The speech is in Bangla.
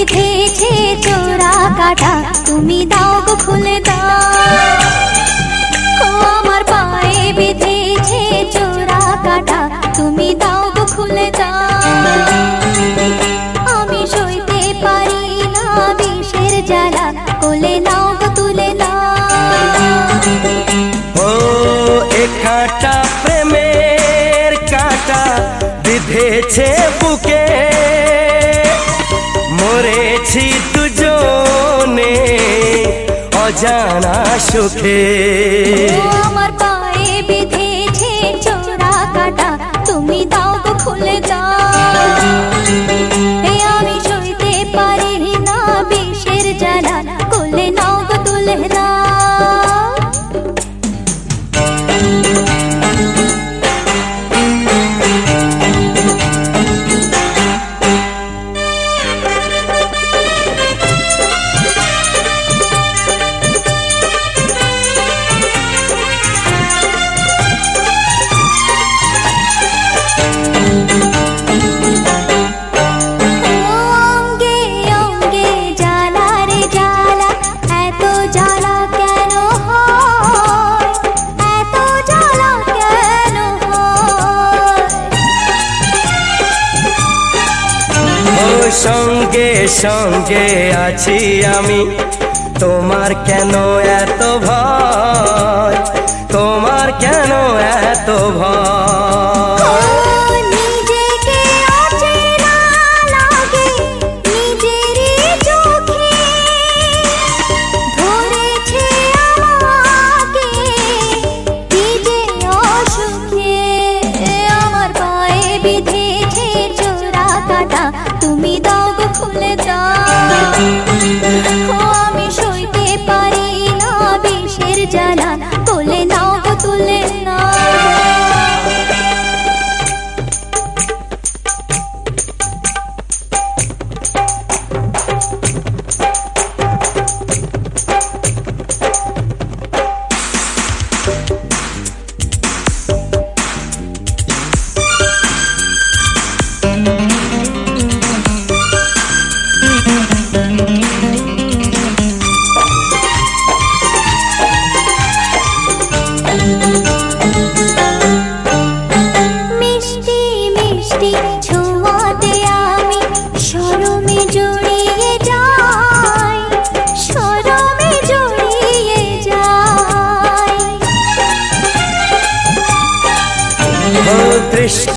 বিধেছে চোরা কাটা, তুমি দাও গো খুলে দাও। ও আমার পায়ে বিধেছে চোরা কাটা, তুমি দাও গো খুলে দাও। আমি সইতে পারি না বিষের জ্বালা, কোলে নাও গো তুলে দাও। ও এ কাঁটা প্রেমের কাঁটা বিধেছে বুকে, মরেছি দুজনে অজানা সুখে। আমার পায়ে বিধেছে চোরা কাটা, তুমি দাও গো খুলে দাও। আমি সইতে পারি না বিষের জ্বালা, কোলে নাও গো তুলে দাও। সঙ্গে সঙ্গে আছি আমি, তোমার কেন এত ভয়, তোমার কেন এত ভয়। নিজেকে অচেনা লাগে নিজেরই চোখে, ধরেছে আমাকে কি যে অসুখে। আমার পায়ে বিধেছে চোরা কাটা, তুমি দাও গো খুলে দাও। আমি সইতে পারি না বিষের জ্বালা, কোলে নাও গো তুলে নাও। মিষ্টি মিষ্টি ছোঁয়াতে আমি শরমে জড়িয়ে যাই, শরমে জড়িয়ে যাই। ও